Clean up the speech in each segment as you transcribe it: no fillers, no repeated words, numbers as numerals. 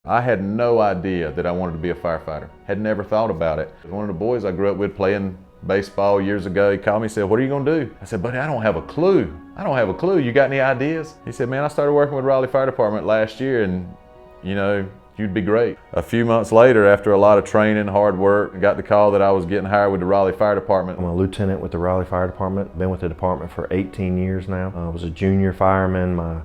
I had no idea that I wanted to be a firefighter. Had never thought about it. One of the boys I grew up with playing baseball years ago, he called me and said, "What are you gonna do?" I said, "Buddy, I don't have a clue. I don't have a clue. You got any ideas?" He said, "Man, I started working with Raleigh Fire Department last year and you'd be great." A few months later, after a lot of training, hard work, I got the call that I was getting hired with the Raleigh Fire Department. I'm a lieutenant with the Raleigh Fire Department. Been with the department for 18 years now. I was a junior fireman. My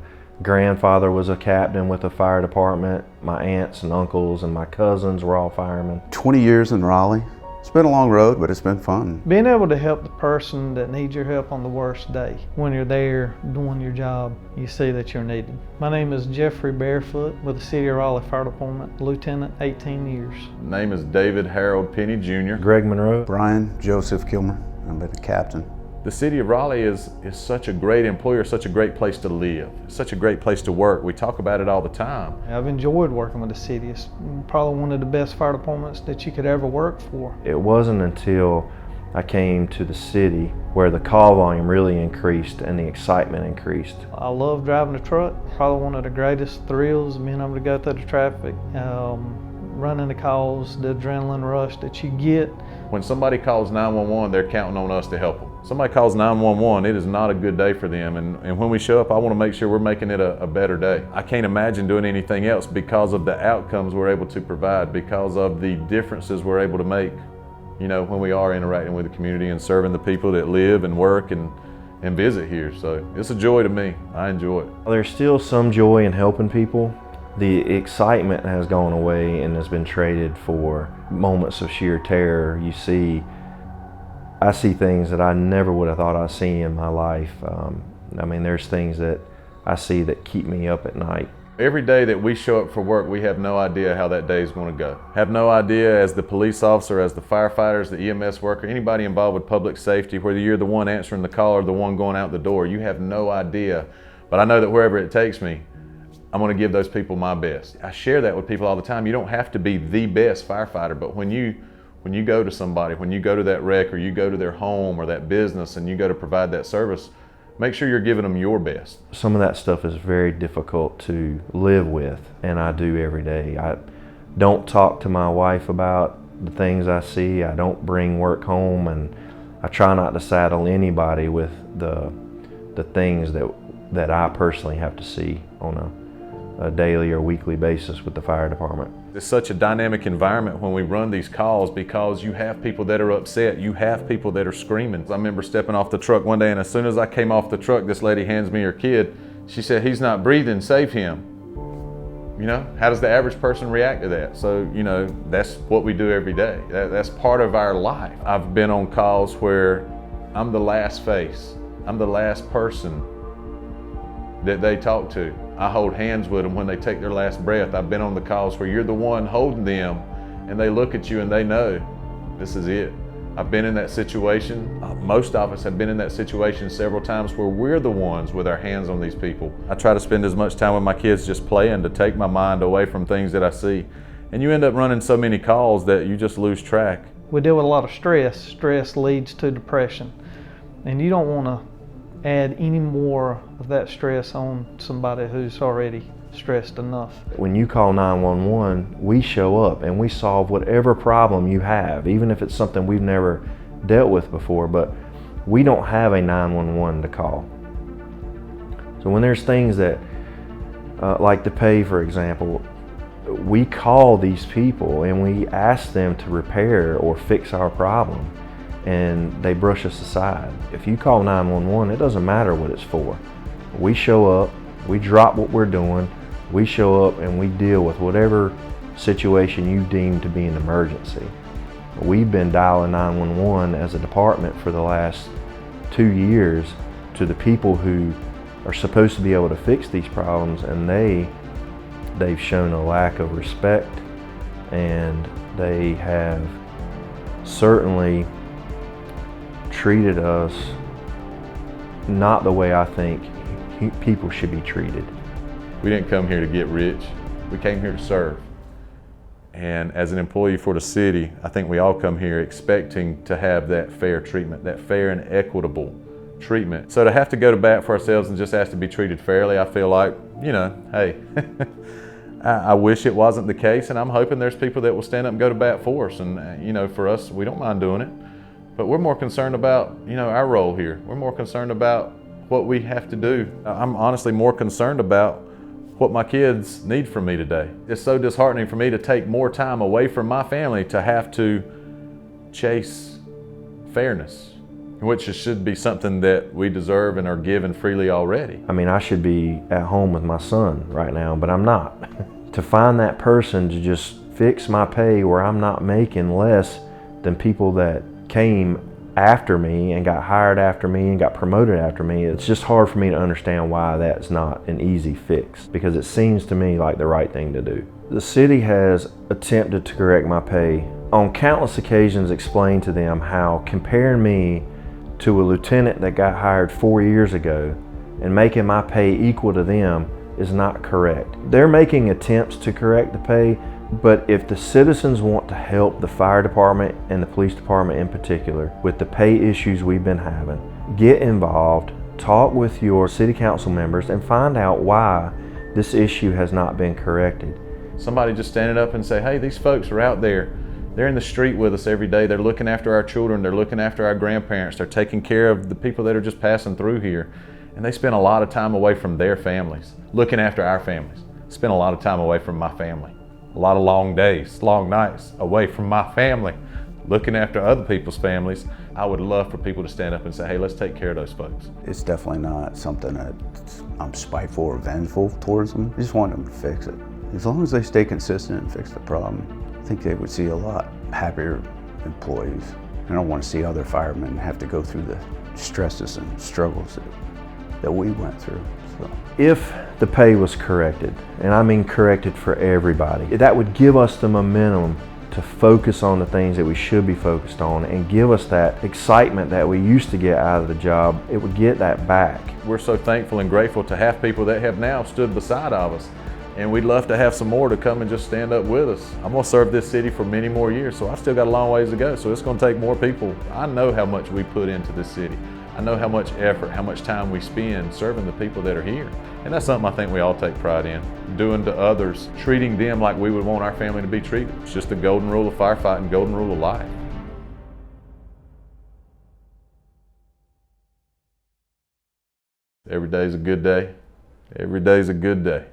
grandfather was a captain with the fire department. My aunts and uncles and my cousins were all firemen. 20 years in Raleigh. It's been a long road, but it's been fun. Being able to help the person that needs your help on the worst day. When you're there doing your job, you see that you're needed. My name is Jeffrey Barefoot with the City of Raleigh Fire Department, Lieutenant, 18 years. Name is David Harold Penny Jr. Greg Monroe. Brian Joseph Kilmer. I've been a captain. The City of Raleigh is such a great employer, such a great place to live, such a great place to work. We talk about it all the time. I've enjoyed working with the city. It's probably one of the best fire departments that you could ever work for. It wasn't until I came to the city where the call volume really increased and the excitement increased. I love driving the truck. Probably one of the greatest thrills, being able to go through the traffic, running the calls, the adrenaline rush that you get. When somebody calls 911, they're counting on us to help them. Somebody calls 911, it is not a good day for them. And when we show up, I want to make sure we're making it a better day. I can't imagine doing anything else because of the outcomes we're able to provide, because of the differences we're able to make, when we are interacting with the community and serving the people that live and work and visit here. So it's a joy to me. I enjoy it. There's still some joy in helping people. The excitement has gone away and has been traded for moments of sheer terror. I see things that I never would have thought I'd see in my life. There's things that I see that keep me up at night. Every day that we show up for work, we have no idea how that day is going to go. Have no idea as the police officer, as the firefighters, the EMS worker, anybody involved with public safety, whether you're the one answering the call or the one going out the door, you have no idea. But I know that wherever it takes me, I'm going to give those people my best. I share that with people all the time. You don't have to be the best firefighter, but when you go to somebody, when you go to that wreck or you go to their home or that business and you go to provide that service, make sure you're giving them your best. Some of that stuff is very difficult to live with, and I do every day. I don't talk to my wife about the things I see. I don't bring work home, and I try not to saddle anybody with the things that I personally have to see on a daily or weekly basis with the fire department. It's such a dynamic environment when we run these calls because you have people that are upset, you have people that are screaming. I remember stepping off the truck one day, and as soon as I came off the truck, this lady hands me her kid. She said, "He's not breathing, save him." How does the average person react to that? So, that's what we do every day. That's part of our life. I've been on calls where I'm the last face. I'm the last person that they talk to. I hold hands with them when they take their last breath. I've been on the calls where you're the one holding them and they look at you and they know this is it. I've been in that situation. Most of us have been in that situation several times where we're the ones with our hands on these people. I try to spend as much time with my kids just playing to take my mind away from things that I see. And you end up running so many calls that you just lose track. We deal with a lot of stress. Stress leads to depression. And you don't want to add any more of that stress on somebody who's already stressed enough. When you call 911, we show up and we solve whatever problem you have, even if it's something we've never dealt with before, but we don't have a 911 to call. So when there's things that, like the pay, for example, we call these people and we ask them to repair or fix our problem, and they brush us aside. If you call 911, it doesn't matter what it's for. We show up, we drop what we're doing, we show up and we deal with whatever situation you deem to be an emergency. We've been dialing 911 as a department for the last 2 years to the people who are supposed to be able to fix these problems, and they've shown a lack of respect, and they have certainly treated us not the way I think people should be treated. We didn't come here to get rich. We came here to serve. And as an employee for the city, I think we all come here expecting to have that fair treatment, that fair and equitable treatment. So to have to go to bat for ourselves and just ask to be treated fairly, I feel like, hey, I wish it wasn't the case, and I'm hoping there's people that will stand up and go to bat for us. And you know, for us, we don't mind doing it, but we're more concerned about, you know, our role here. We're more concerned about what we have to do. I'm honestly more concerned about what my kids need from me today. It's so disheartening for me to take more time away from my family to have to chase fairness, which should be something that we deserve and are given freely already. I mean, I should be at home with my son right now, but I'm not. To find that person to just fix my pay where I'm not making less than people that came after me and got hired after me and got promoted after me, it's just hard for me to understand why that's not an easy fix, because it seems to me like the right thing to do. The city has attempted to correct my pay on countless occasions, explained to them how comparing me to a lieutenant that got hired 4 years ago and making my pay equal to them is not correct. They're making attempts to correct the pay, but if the citizens want to help the fire department and the police department in particular with the pay issues we've been having, get involved, talk with your city council members, and find out why this issue has not been corrected. Somebody just standing up and say, hey, these folks are out there. They're in the street with us every day. They're looking after our children. They're looking after our grandparents. They're taking care of the people that are just passing through here. And they spend a lot of time away from their families, looking after our families. Spend a lot of time away from my family. A lot of long days, long nights away from my family, looking after other people's families. I would love for people to stand up and say, hey, let's take care of those folks. It's definitely not something that I'm spiteful or vengeful towards them. I just want them to fix it. As long as they stay consistent and fix the problem, I think they would see a lot happier employees. I don't want to see other firemen have to go through the stresses and struggles that we went through. So. If the pay was corrected, and I mean corrected for everybody, that would give us the momentum to focus on the things that we should be focused on and give us that excitement that we used to get out of the job. It would get that back. We're so thankful and grateful to have people that have now stood beside of us. And we'd love to have some more to come and just stand up with us. I'm gonna serve this city for many more years, so I still got a long ways to go. So it's gonna take more people. I know how much we put into this city. I know how much effort, how much time we spend serving the people that are here. And that's something I think we all take pride in. Doing to others, treating them like we would want our family to be treated. It's just the golden rule of firefighting, golden rule of life. Every day's a good day. Every day's a good day.